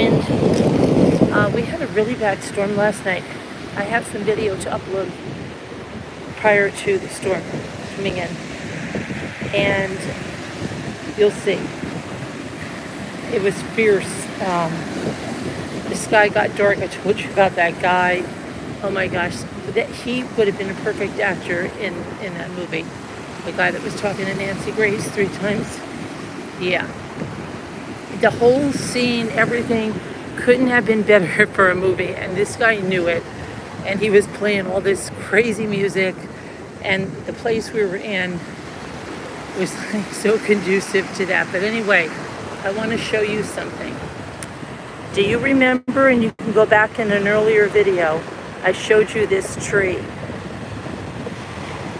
wind. We had a really bad storm last night. I have some video to upload prior to the storm coming in, and you'll see. It was fierce. The sky got dark. I told you about that guy. Oh my gosh, he would have been a perfect actor in that movie. The guy that was talking to Nancy Grace 3 times. Yeah. The whole scene, everything couldn't have been better for a movie, and this guy knew it. And he was playing all this crazy music, and the place we were in was like so conducive to that. But anyway, I want to show you something. Do you remember, and you can go back in an earlier video, I showed you this tree.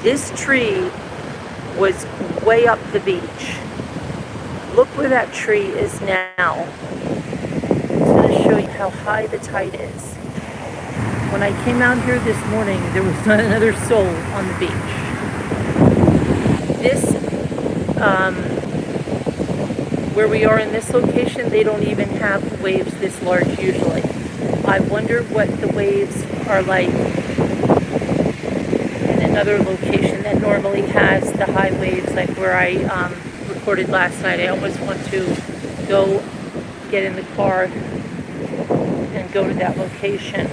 This tree was way up the beach. Look where that tree is now. It's going to show you how high the tide is. When I came out here this morning, there was not another soul on the beach. This, where we are in this location, they don't even have waves this large usually. I wonder what the waves are like in another location that normally has the high waves, like where I recorded last night. I almost want to go get in the car and go to that location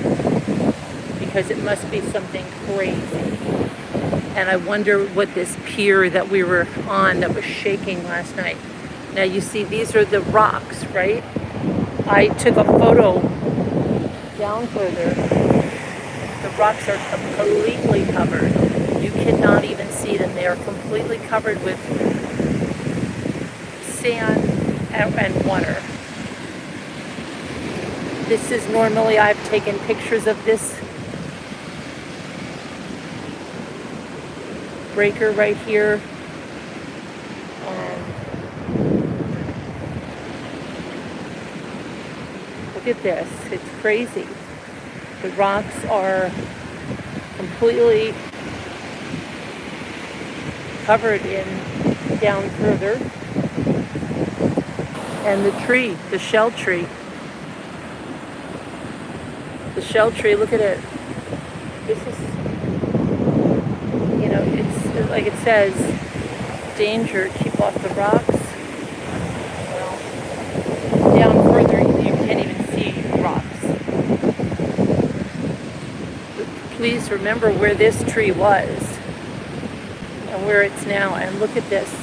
because it must be something crazy. And I wonder what this pier that we were on that was shaking last night. Now you see these are the rocks, right? I took a photo down further. The rocks are completely covered. You cannot even see them. They are completely covered with sand and water. This is normally, I've taken pictures of this breaker right here. Look at this, it's crazy. The rocks are completely covered in down further. And the tree, the shell tree. The shell tree, look at it. This is, you know, it's like it says, danger, keep off the rocks. Well, down further, you can't even see rocks. But please remember where this tree was and where it's now. And look at this.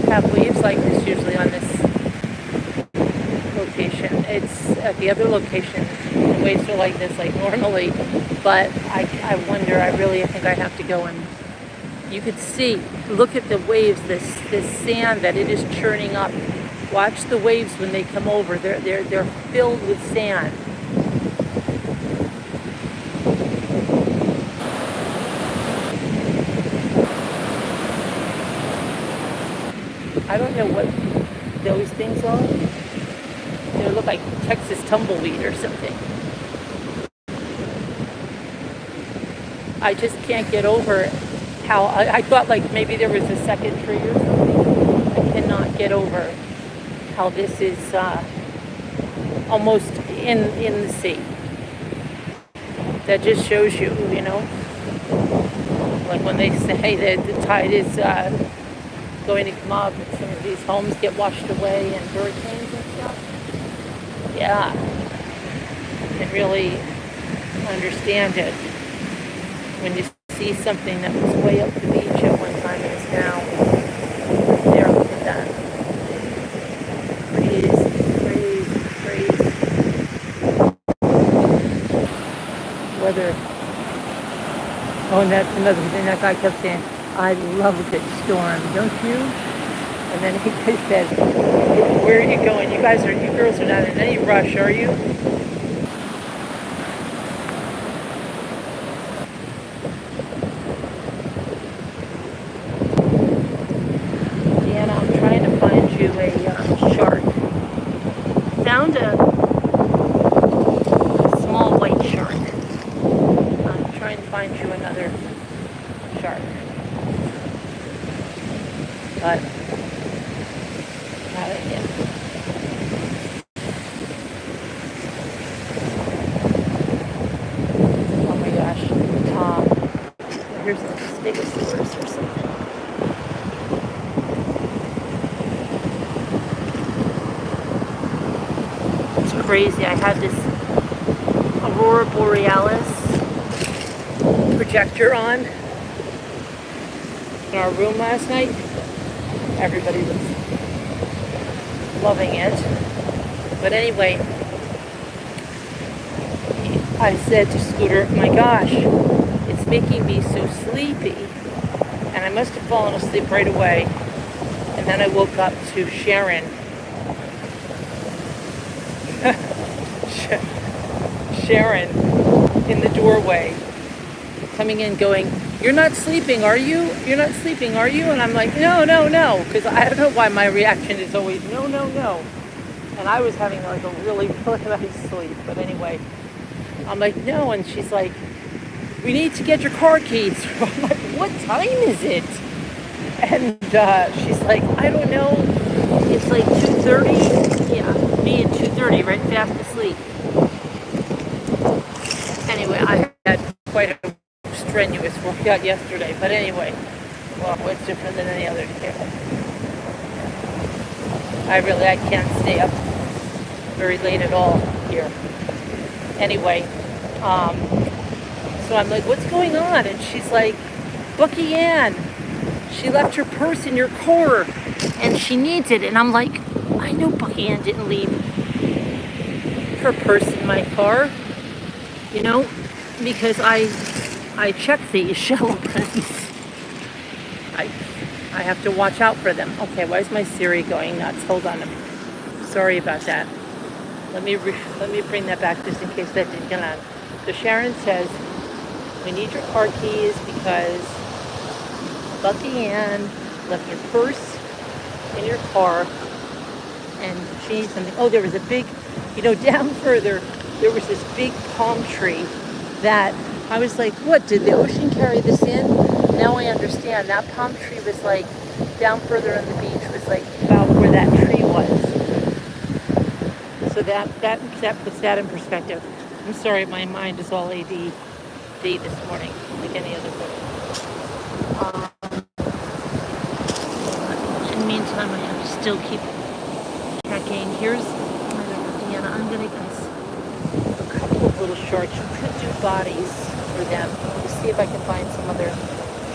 Have waves like this usually on this location. It's at the other location, the waves are like this like normally, but I wonder, I think I have to go and you could see, look at the waves, this sand that it is churning up. Watch the waves when they come over. They're filled with sand. I don't know what those things are. They look like Texas tumbleweed or something. I just can't get over how, I thought like maybe there was a second tree or something. I cannot get over how this is almost in the sea. That just shows you, you know, like when they say that the tide is going to come up and some of these homes get washed away and hurricanes and stuff. Yeah, I can really understand it when you see something that was way up the beach at one time and is now there. Look at that. Crazy, crazy, crazy. weather. Oh, and that's another thing. That guy kept saying, I love a good storm, don't you? And then he said, where are you going? You girls are not in any rush, are you? Deanna, I'm trying to find you a shark. Found a small white shark. I'm trying to find you another shark. But not yet. Oh my gosh. Here's a stegosaurus or something. It's crazy. I had this Aurora Borealis projector on in our room last night. Everybody was loving it. But anyway, I said to Scooter, my gosh, it's making me so sleepy. And I must have fallen asleep right away. And then I woke up to Sharon. Sharon in the doorway, coming in going, you're not sleeping, are you? You're not sleeping, are you? And I'm like, no. Because I don't know why my reaction is always no. And I was having like a really nice sleep. But anyway, I'm like, no. And she's like, we need to get your car keys. I'm like, what time is it? And she's like, I don't know. It's like 2:30. Yeah, me at 2:30, right fast asleep. Anyway, I had quite a strenuous workout yesterday. But anyway, well, what's different than any other day? I can't stay up very late at all here. Anyway, so I'm like, what's going on? And she's like, Bucky Ann, she left her purse in your car and she needs it. And I'm like, I know Bucky Ann didn't leave her purse in my car, you know, because I check these shell prints. I have to watch out for them. Okay, why is my Siri going nuts? Hold on. Sorry about that. Let me bring that back just in case that didn't get on. So Sharon says, we need your car keys because Bucky Ann left her purse in your car and she needs something. Oh, there was a big, down further, there was this big palm tree that I was like, what, did the ocean carry this in? Now I understand. That palm tree was like down further on the beach, was like about where that tree was. So that puts that in perspective. I'm sorry, my mind is all ADD this morning, like any other book. In the meantime, I have to still keep checking. Here's Deanna. I'm gonna guess a couple of little sharks. You could do bodies for them. Let's see if I can find some other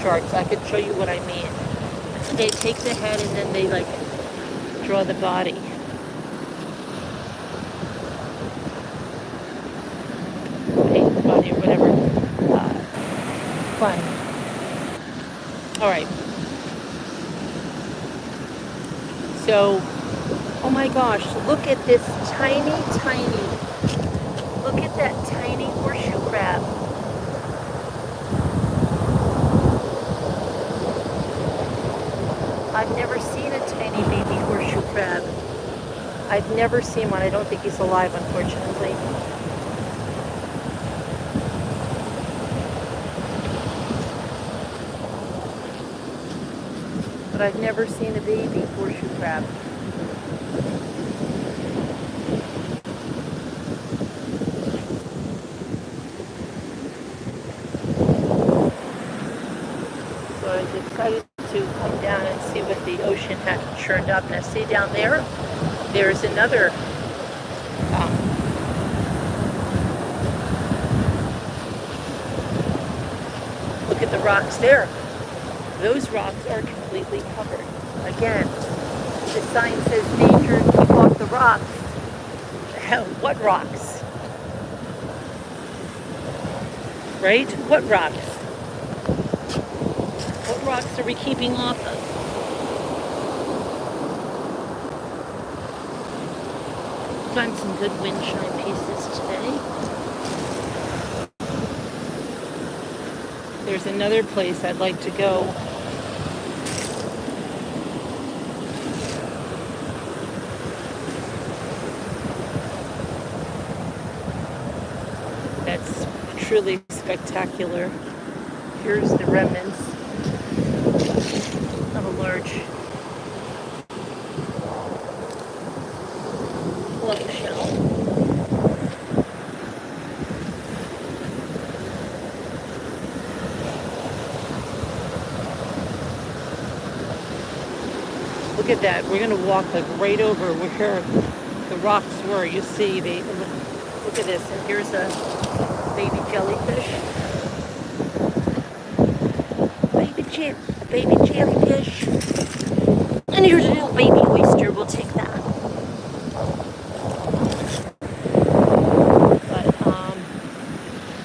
sharks. I could show you what I mean. They take the head and then they like draw the body. Paint the body or whatever. Fun. All right. So, oh my gosh, look at this look at that tiny horseshoe crab. I've never seen a tiny baby horseshoe crab. I've never seen one. I don't think he's alive, unfortunately. But I've never seen a baby horseshoe crab. So I was excited to come down and see what the ocean had churned up. Now see down there, there's another look at the rocks there. Those rocks are completely covered. Again, the sign says danger, keep off the rocks. What rocks? right? What rocks? What rocks are we keeping off of? Found some good wind chime pieces today. There's another place I'd like to go. That's truly spectacular. Here's the remnants of a large club shell. Look at that. We're going to walk like right over where the rocks were. You see, look at this. And here's a baby jellyfish. A baby jellyfish. And here's a little baby oyster. We'll take that. But,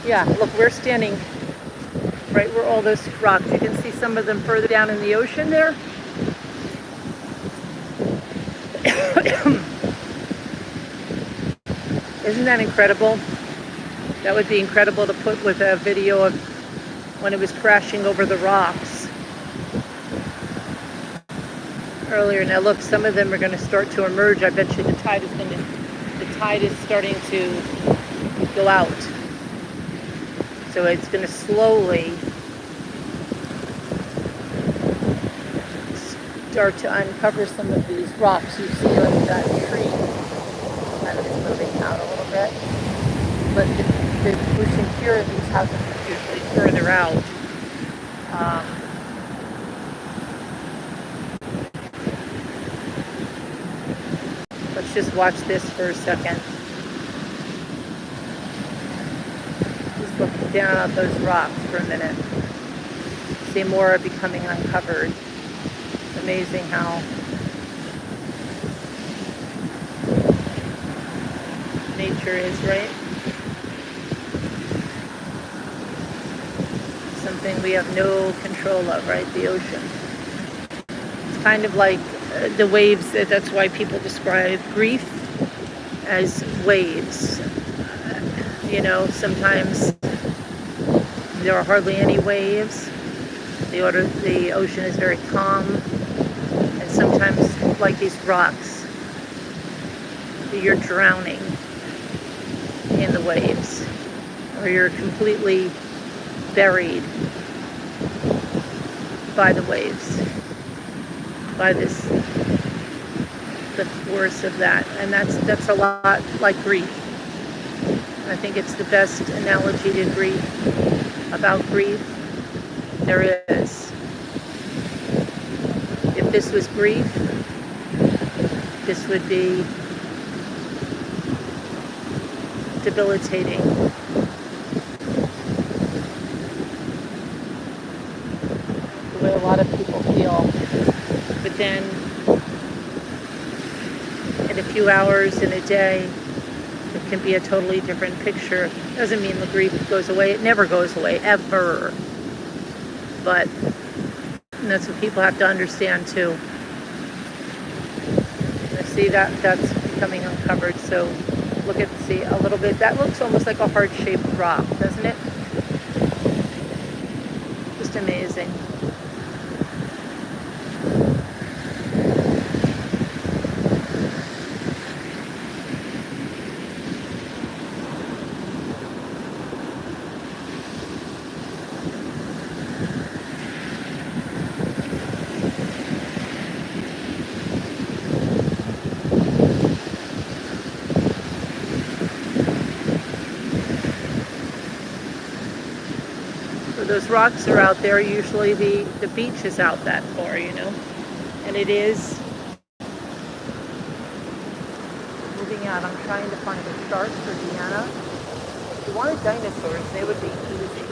yeah, look, we're standing right where all those rocks. You can see some of them further down in the ocean there. Isn't that incredible? That would be incredible to put with a video of when it was crashing over the rocks earlier. Now look, some of them are going to start to emerge. I bet you the tide is starting to go out. So it's going to slowly start to uncover some of these rocks. You see like that tree kind of moving out a little bit. But the most secure of these houses are usually further out. Let's just watch this for a second. Just look down at those rocks for a minute. See, more are becoming uncovered. It's amazing how nature is, right? Something we have no control of, right? The ocean. It's kind of like the waves. That's why people describe grief as waves. You know, sometimes there are hardly any waves. The ocean is very calm. And sometimes, like these rocks, you're drowning in the waves, or you're completely buried by the waves, by the force of that. And that's a lot like grief. I think it's the best analogy to grief, about grief there is. If this was grief, this would be debilitating. The way a lot of people feel. But then, in a few hours, in a day, it can be a totally different picture. Doesn't mean the grief goes away. It never goes away, ever. But that's what people have to understand too. See, that's becoming uncovered. So look at, see, a little bit. That looks almost like a heart-shaped rock, doesn't it? Just amazing. Those rocks are out there. Usually the beach is out that far, you know, and it is moving out. I'm trying to find a shark for Deanna. If you wanted dinosaurs, they would be easy.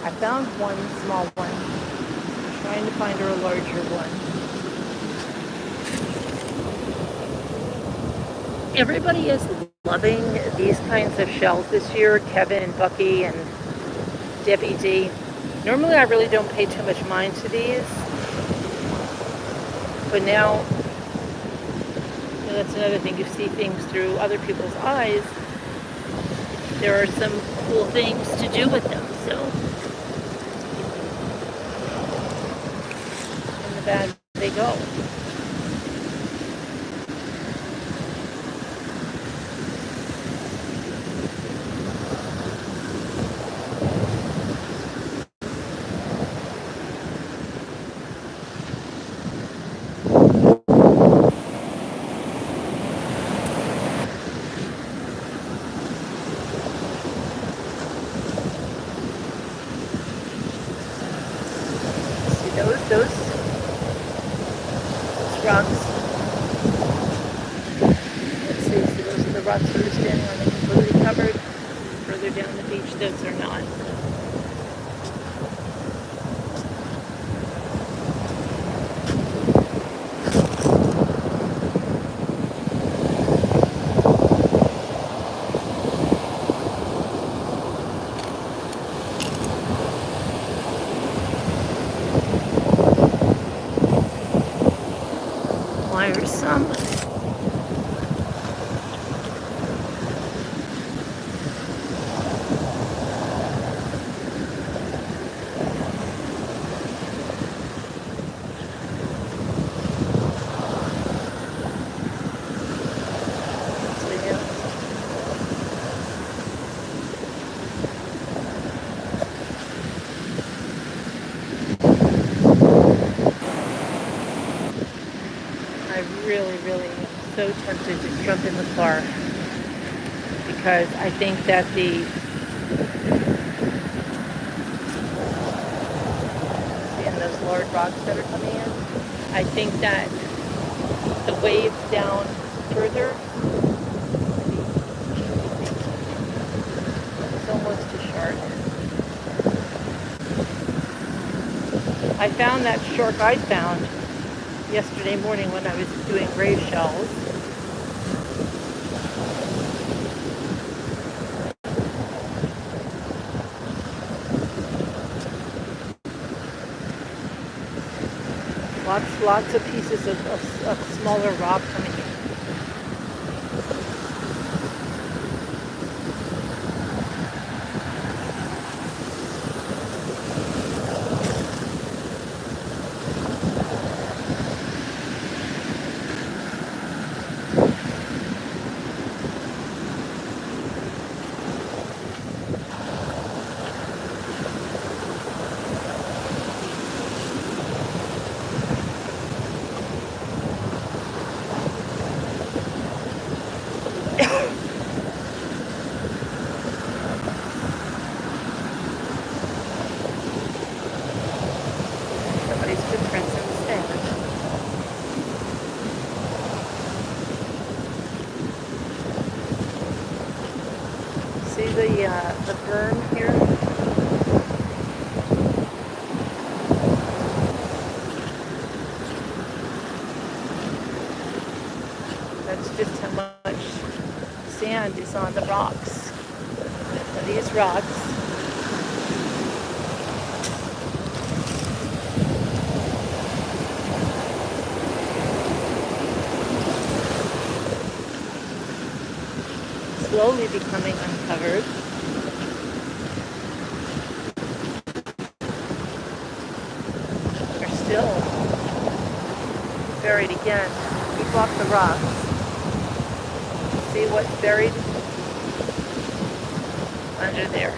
I found one small one. I'm trying to find her a larger one. Everybody is loving these kinds of shells this year. Kevin and Bucky and Debbie D. Normally I really don't pay too much mind to these, but now, you know, that's another thing. You see things through other people's eyes. There are some cool things to do with them, so in the bag they go. Those rocks. Let's see, so those are the rocks that are standing on the completely covered. Further down the beach, those are not. Wires some. I really am so tempted to jump in the car because I think that seeing those large rocks that are coming in, I think that the waves down further is almost too sharp. I found that shark I found yesterday morning when I was doing grave shells. Lots of pieces of smaller rock coming in. Somebody's footprints in the sand. See the berm here? That's just how much sand is on the rocks. Now these rocks slowly becoming uncovered. They're still buried again. Keep off the rocks. See what's buried under there.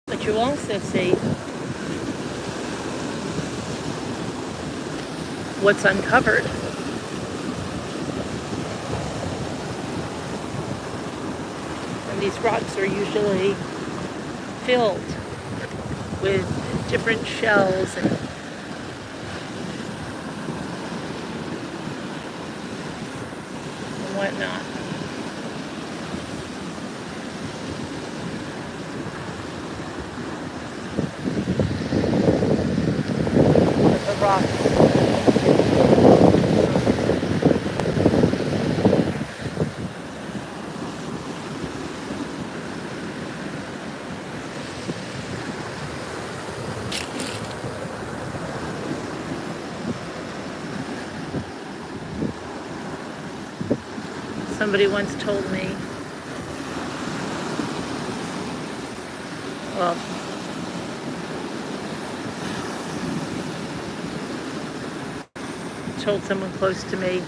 But you also see what's uncovered. And these rocks are usually filled with different shells and whatnot. The rocks Somebody once told me, well, told someone close to me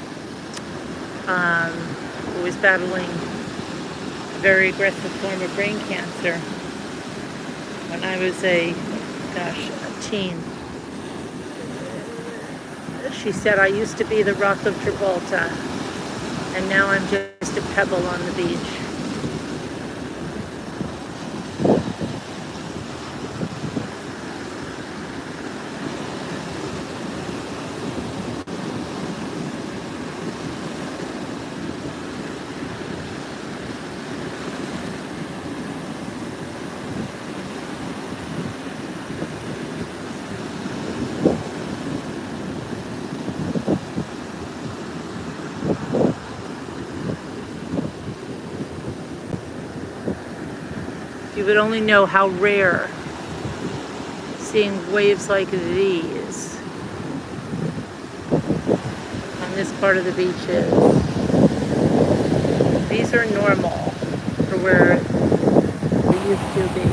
who was battling a very aggressive form of brain cancer when I was a teen. She said, I used to be the Rock of Gibraltar, and now I'm just a pebble on the beach. You would only know how rare seeing waves like these on this part of the beach is. These are normal for where they used to be.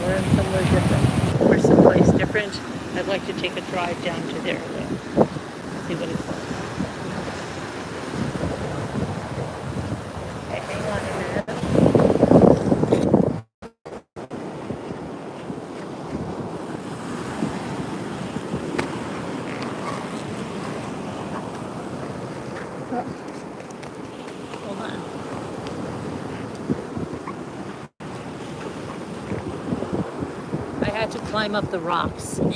We're somewhere different. We're someplace different. I'd like to take a drive down to there though. See what it's like. Hold on. I had to climb up the rocks, and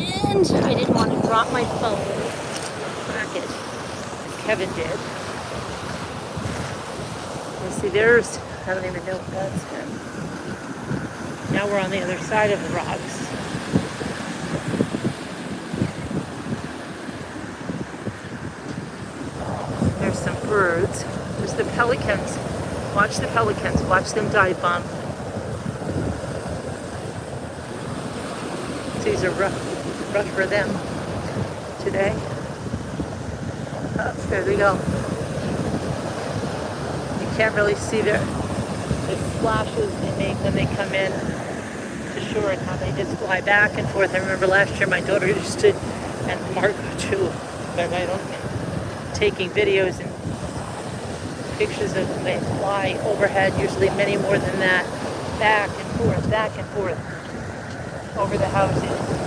I didn't want to drop my phone or crack it, as Kevin did. You see, there's, I don't even know what that's been. Now we're on the other side of the rocks. There's some birds. There's the pelicans. Watch the pelicans. Watch them dive bomb. These are rough for them today. Oh, there they go. You can't really see the splashes they make when they come in to shore and how they just fly back and forth. I remember last year my daughter used to, and Margot too, but I don't, taking videos and pictures of them. They fly overhead, usually many more than that, back and forth over the houses.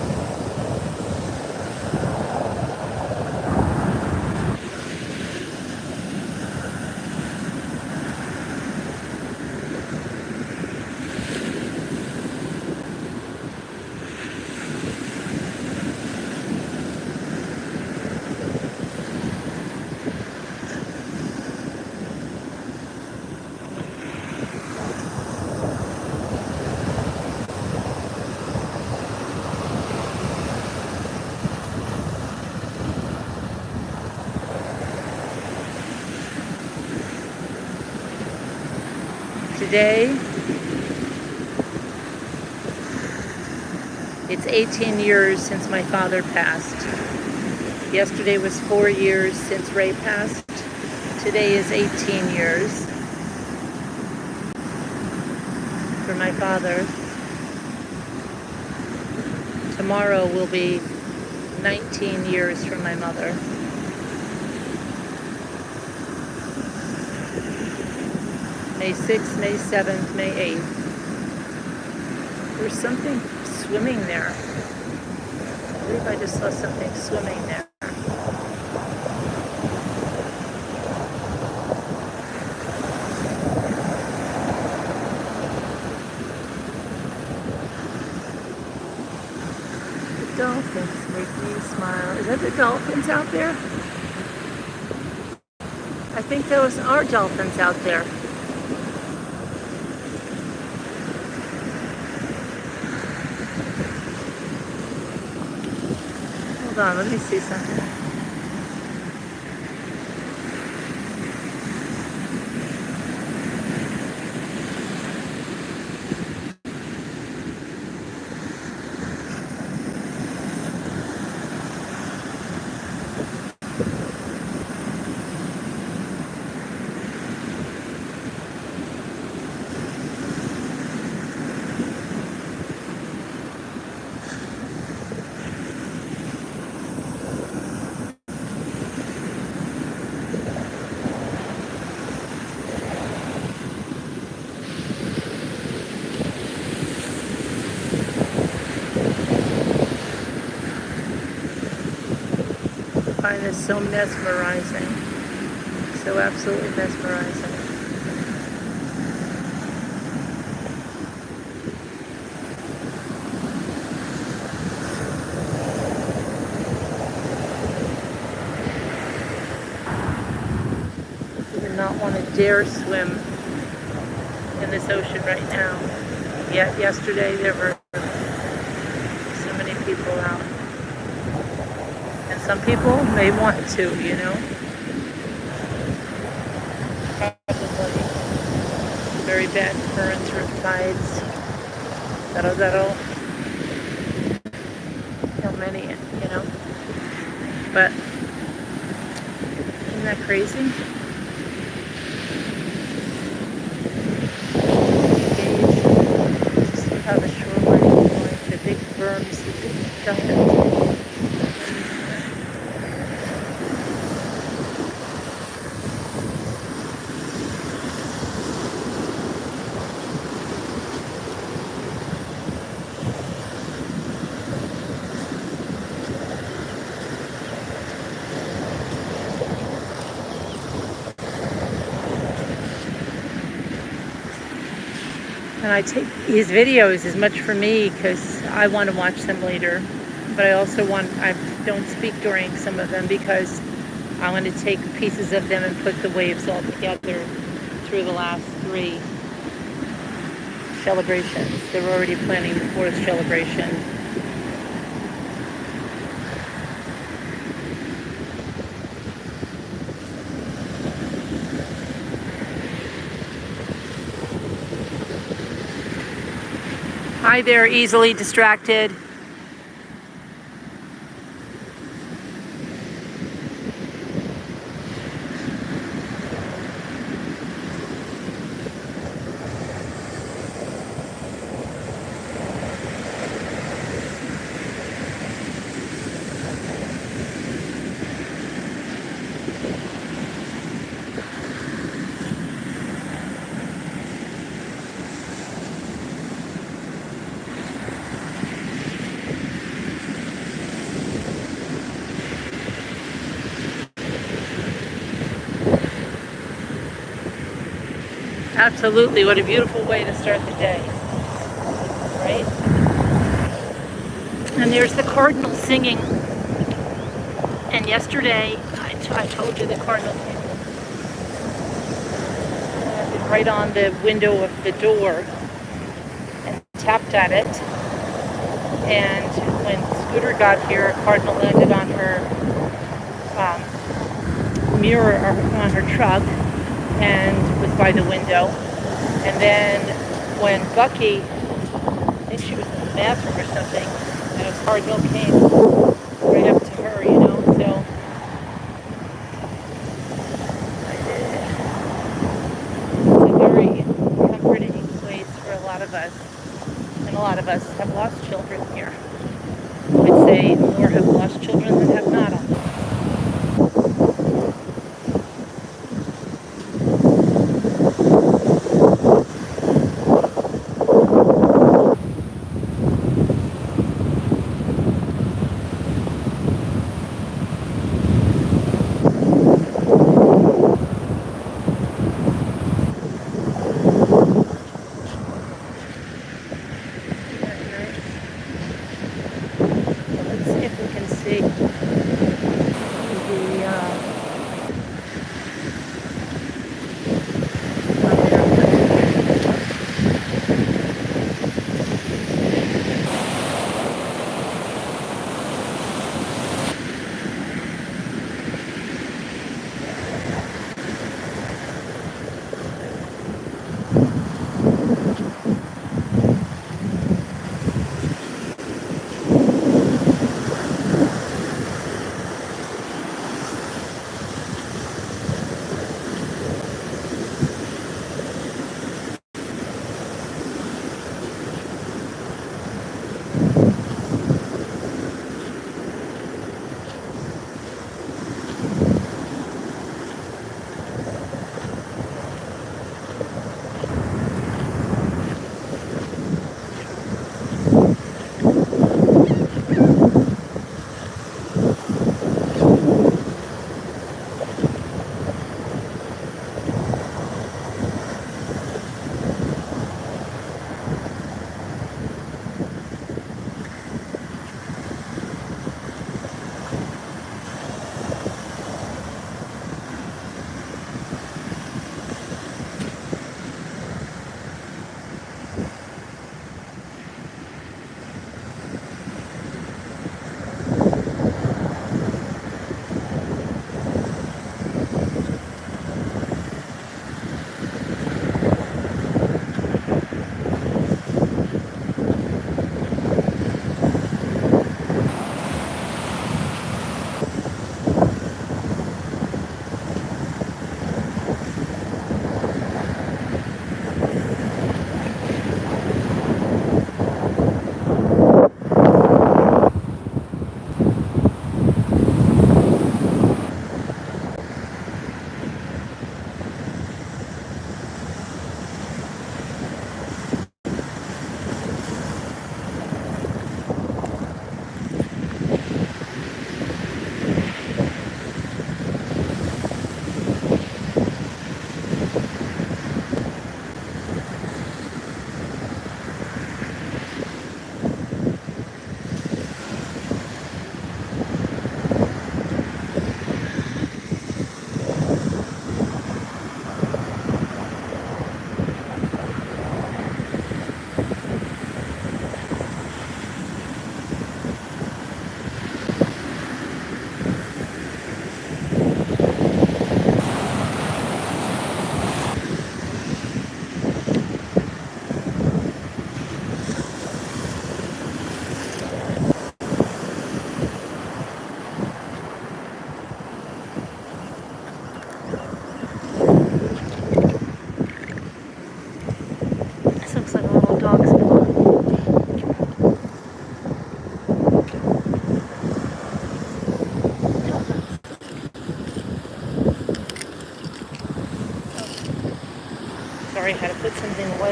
Today, it's 18 years since my father passed. Yesterday was 4 years since Ray passed. Today is 18 years for my father. Tomorrow will be 19 years for my mother. May 6th, May 7th, May 8th. There's something swimming there. I believe I just saw something swimming there. The dolphins make me smile. Is that the dolphins out there? I think those are dolphins out there. Hold on, let me see something. find this so mesmerizing. So absolutely mesmerizing. You would not want to dare swim in this ocean right now. Yet yesterday there were so many people out. And some people may want to, you know. Probably very bad currents or tides. That'll kill many, you know. But isn't that crazy? Just see how the shoreline is going, the big berms, the big giant. And I take these videos as much for me because I want to watch them later. But I don't speak during some of them because I want to take pieces of them and put the waves all together through the last 3 celebrations. They're already planning the 4th celebration. Hi there, easily distracted. Absolutely, what a beautiful way to start the day, right? And there's the cardinal singing. And yesterday, I told you the cardinal landed right on the window of the door and tapped at it. And when Scooter got here, a cardinal landed on her mirror, or on her truck, and was by the window. And then when Bucky, I think she was in the bathroom or something, and a cardinal came right up to her, you know. So it's a very comforting place for a lot of us. And a lot of us have lost children here. I'd say more have lost children than have not. Let's see if we can see.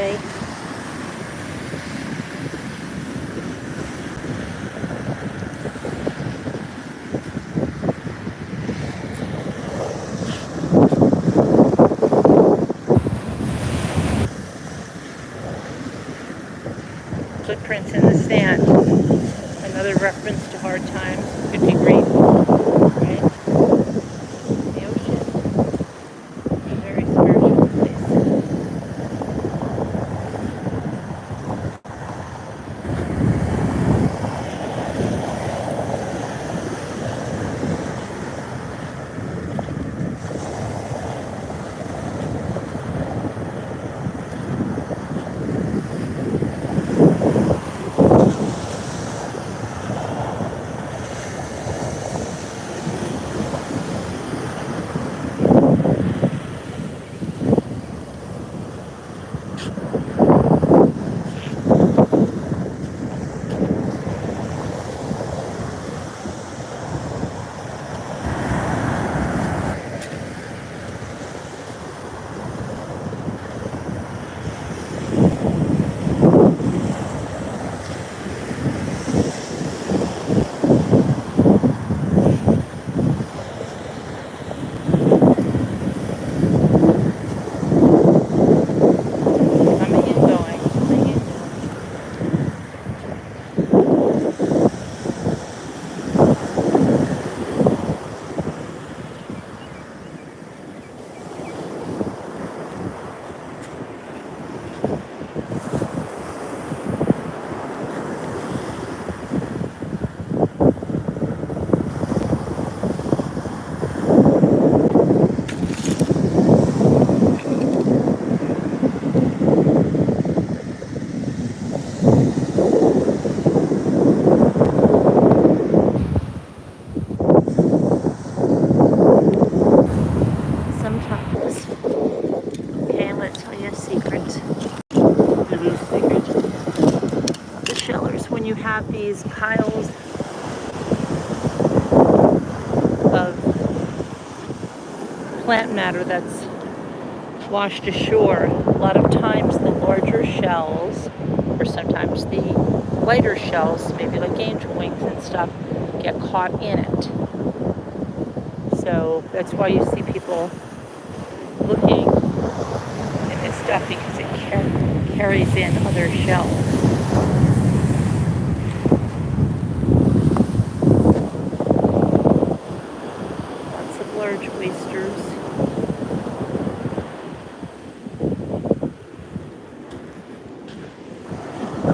way. Footprints in the sand. Another reference to hard times. Could be great, right? The ocean. A very spiritual place. Coming and going, coming and going. Sometimes, okay, I'm going to tell you a secret. It is a secret. The shellers, when you have these piles of plant matter that's washed ashore, a lot of times the larger shells, or sometimes the lighter shells, maybe like angel wings and stuff, get caught in it. So that's why you see people looking in this stuff, because it carries in other shells. Lots of large oysters.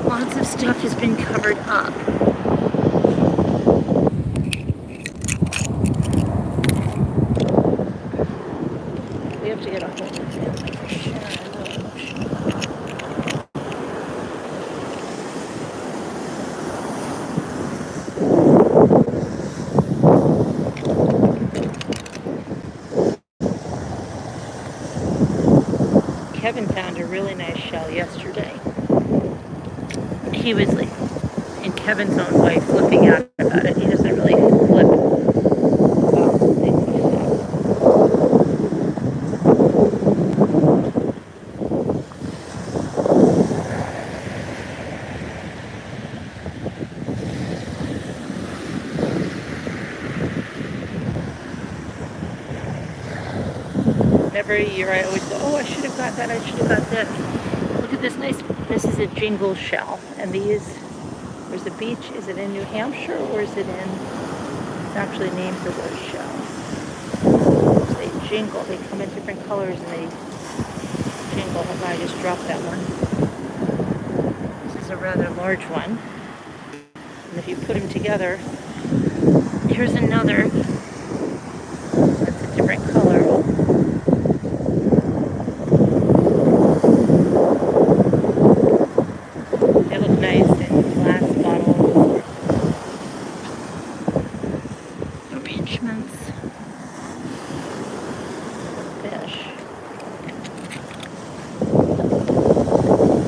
Lots of stuff has been covered up. We have to get a hold of him. Kevin found a really nice shell yesterday. He was like, in Kevin's own way, flipping out about it. He doesn't really flip about things like that. Every year I always go, oh, I should have got that, I should have got this. Look at this nice, this is a jingle shell. And these, there's a beach, is it in New Hampshire or is it in, it's actually named for those shells. They jingle, they come in different colors and they jingle. Oh, I just dropped that one. This is a rather large one. And if you put them together, here's another, that's a different color.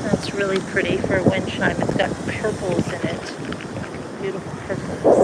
That's really pretty for a wind chime. It's got purples in it. Beautiful purples.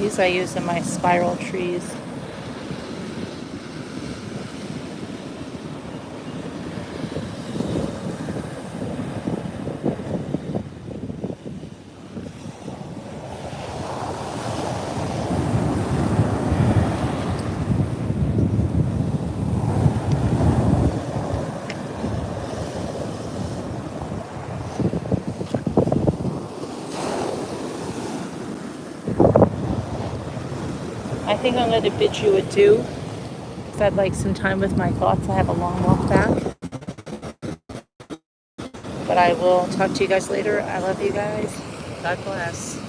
These I use in my spiral trees. I think I'm going to bid you adieu, because I'd like some time with my thoughts. I have a long walk back. But I will talk to you guys later. I love you guys. God bless.